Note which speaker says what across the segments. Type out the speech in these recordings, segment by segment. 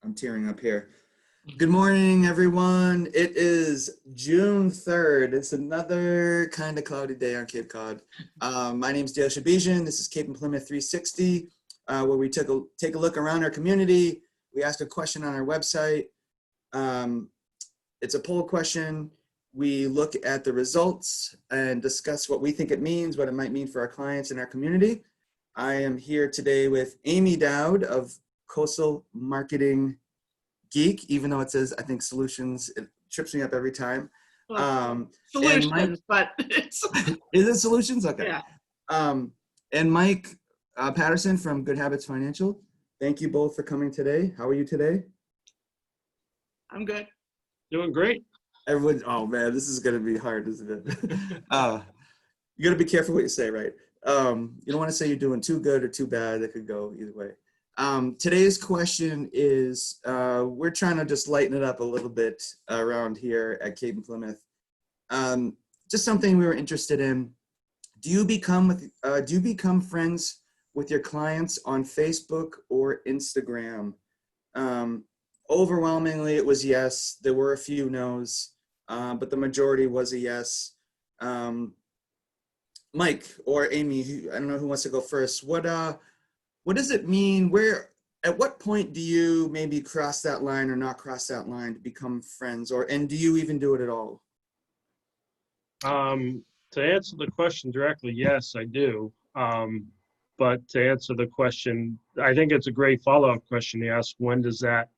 Speaker 1: I'm tearing up here. Good morning, everyone. It is June 3rd. It's another kind of cloudy day on Cape Cod. My name is Dale Shabizian. This is Cape and Plymouth 360, where we take a look around our community. We ask a question on our website. It's a poll question. We look at the results and discuss what we think it means, what it might mean for our clients and our community. I am here today with Amy Dowd of Coastal Marketing Geek, even though it says, I think, Solutions. It trips me up every time.
Speaker 2: Solutions, but it's...
Speaker 1: Is it Solutions? Okay.
Speaker 2: Yeah.
Speaker 1: And Mike Patterson from Good Habits Financial. Thank you both for coming today. How are you today?
Speaker 2: I'm good.
Speaker 3: Doing great.
Speaker 1: Everyone, oh man, this is going to be hard, isn't it? You got to be careful what you say, right? You don't want to say you're doing too good or too bad. It could go either way. Today's question is, we're trying to just lighten it up a little bit around here at Cape and Plymouth. Just something we were interested in. Do you become friends with your clients on Facebook or Instagram? Overwhelmingly, it was yes. There were a few no's, but the majority was a yes. Mike or Amy, I don't know who wants to go first. What does it mean? At what point do you maybe cross that line or not cross that line to become friends, and do you even do it at all?
Speaker 3: To answer the question directly, yes, I do. But to answer the question, I think it's a great follow-up question you ask, when does that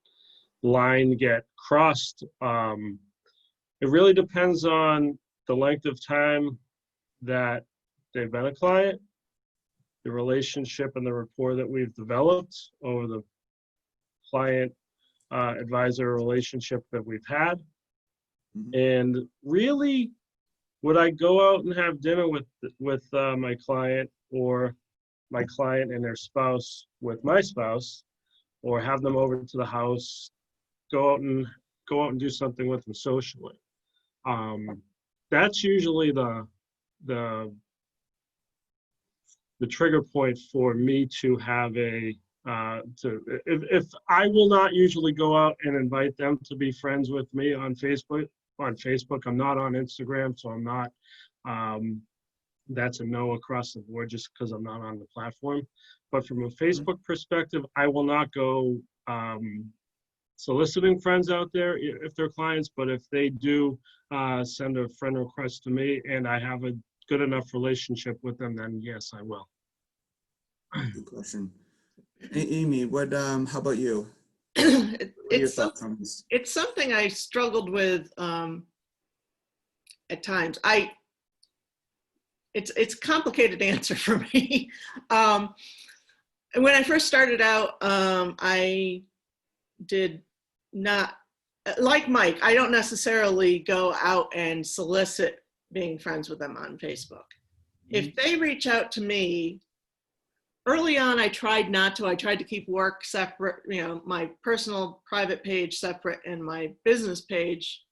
Speaker 3: line get crossed? It really depends on the length of time that they've been a client, the relationship and the rapport that we've developed over the client advisor relationship that we've had. Mm-hmm. And really, would I go out and have dinner with my client, or my client and their spouse with my spouse, or have them over to the house, go out and do something with them socially? That's usually the trigger point for me to have if I will not usually go out and invite them to be friends with me on Facebook. I'm not on Instagram, so I'm not, that's a no across the board just because I'm not on the platform. But from a Facebook perspective, I will not go soliciting friends out there if they're clients, but if they do send a friend request to me and I have a good enough relationship with them, then yes, I will.
Speaker 1: Good question. Amy, how about you?
Speaker 2: It's something I struggled with at times. It's a complicated answer for me. When I first started out, I did not, like Mike, I don't necessarily go out and solicit being friends with them on Facebook. Mm-hmm. If they reach out to me, early on, I tried not to. I tried to keep work separate, my personal private page separate and my business page,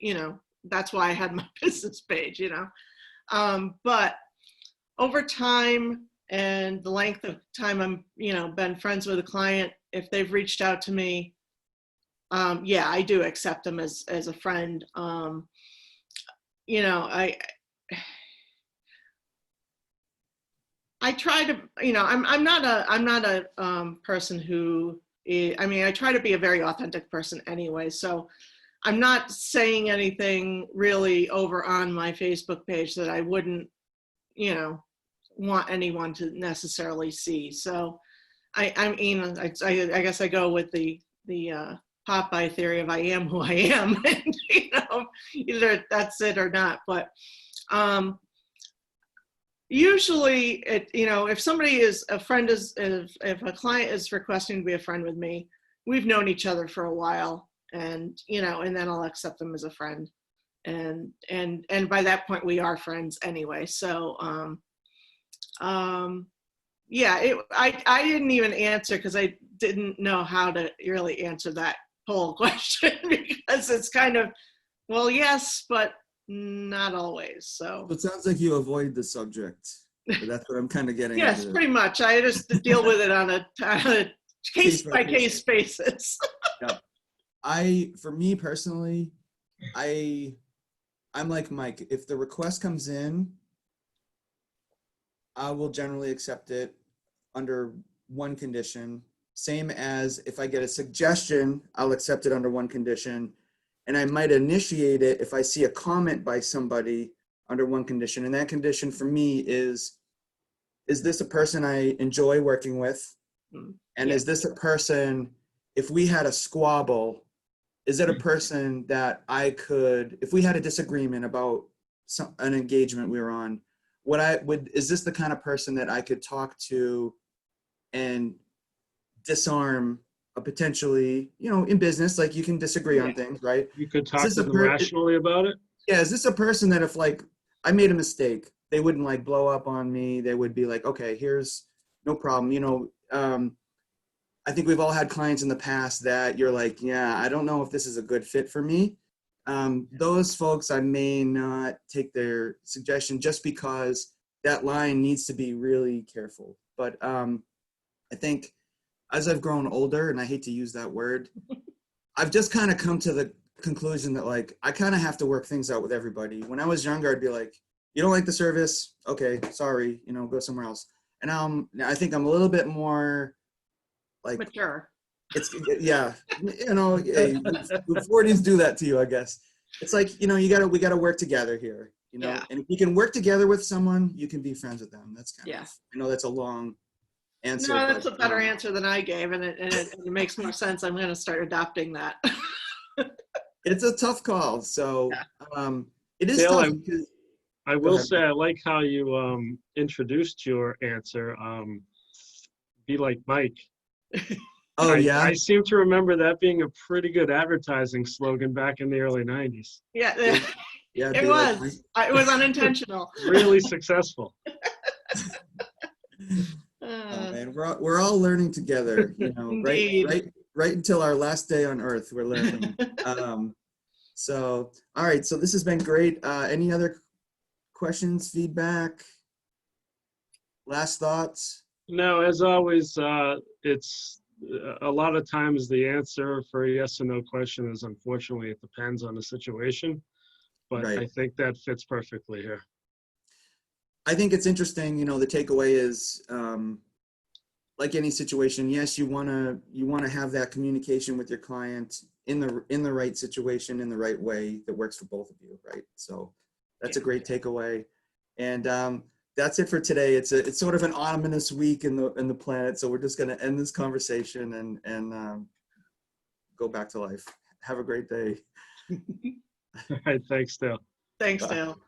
Speaker 2: that's why I had my business page, but over time and the length of time I'm, been friends with a client, if they've reached out to me, yeah, I do accept them as a friend. I try to, I'm not a person who I try to be a very authentic person anyway. So I'm not saying anything really over on my Facebook page that I wouldn't, want anyone to necessarily see. So I guess I go with the Popeye theory of I am who I am, and, either that's it or not. But usually, if somebody is a friend, if a client is requesting to be a friend with me, we've known each other for a while, and and then I'll accept them as a friend, and by that point we are friends anyway. So yeah, I didn't even answer because I didn't know how to really answer that poll question because it's kind of, well, yes, but not always. So
Speaker 1: it sounds like you avoid the subject. That's what I'm kind of getting.
Speaker 2: Yes, pretty much. I just deal with it on a case by case basis.
Speaker 1: Yeah. For me personally, I'm like Mike. If the request comes in, I will generally accept it under one condition. Same as if I get a suggestion, I'll accept it under one condition. And I might initiate it if I see a comment by somebody under one condition. And that condition for me is this a person I enjoy working with? And
Speaker 2: Yeah.
Speaker 1: is this a person, if we had a squabble, is it a person that I could, if we had a disagreement about an engagement we were on, is this the kind of person that I could talk to and disarm a potentially, in business, like you can disagree on
Speaker 2: Yeah.
Speaker 1: things, right?
Speaker 3: You could
Speaker 1: Is
Speaker 3: talk
Speaker 1: this
Speaker 3: to
Speaker 1: a
Speaker 3: them
Speaker 1: per-
Speaker 3: rationally about it?
Speaker 1: Yeah, is this a person that if like I made a mistake, they wouldn't like blow up on me? They would be like, okay, here's no problem. I think we've all had clients in the past that you're like, yeah, I don't know if this is a good fit for me. Those folks, I may not take their suggestion just because that line needs to be really careful. But I think as I've grown older, and I hate to use that word, I've just kind of come to the conclusion that like, I kind of have to work things out with everybody. When I was younger, I'd be like, you don't like the service? Okay, sorry, go somewhere else. And I think I'm a little bit more like,
Speaker 2: Mature.
Speaker 1: it's, yeah, hey, 40s do that to you, I guess. It's like, we gotta work together here,
Speaker 2: Yeah.
Speaker 1: and if you can work together with someone, you can be friends with them. That's kind
Speaker 2: Yeah.
Speaker 1: of, I know that's a long answer.
Speaker 2: No, that's
Speaker 1: but,
Speaker 2: a better answer than I gave, and it makes more sense. I'm going to start adopting that.
Speaker 1: It's a tough call. So it is
Speaker 3: Dale,
Speaker 1: tough. Because,
Speaker 3: I
Speaker 1: Go
Speaker 3: will
Speaker 1: ahead.
Speaker 3: say I like how you introduced your answer. Be like Mike.
Speaker 1: oh yeah.
Speaker 3: I seem to remember that being a pretty good advertising slogan back in the early 90s.
Speaker 2: Yeah,
Speaker 1: Yeah,
Speaker 2: it
Speaker 1: be like,
Speaker 2: was. It was unintentional.
Speaker 3: Really successful.
Speaker 1: oh, man, we're all learning together,
Speaker 2: Indeed.
Speaker 1: right until our last day on earth, we're learning. So, all right. So this has been great. Any other questions, feedback, last thoughts?
Speaker 3: No, as always, it's a lot of times the answer for a yes or no question is unfortunately it depends on the situation, but
Speaker 1: Right.
Speaker 3: I think that fits perfectly here.
Speaker 1: I think it's interesting, the takeaway is, like any situation, yes, you want to have that communication with your client in the right situation, in the right way that works for both of you, right? So that's a great takeaway. And that's it for today. It's sort of an ominous week in the planet, so we're just going to end this conversation and go back to life. Have a great day.
Speaker 3: All right, thanks, Dale.
Speaker 2: Thanks,
Speaker 1: Bye.
Speaker 2: Dale.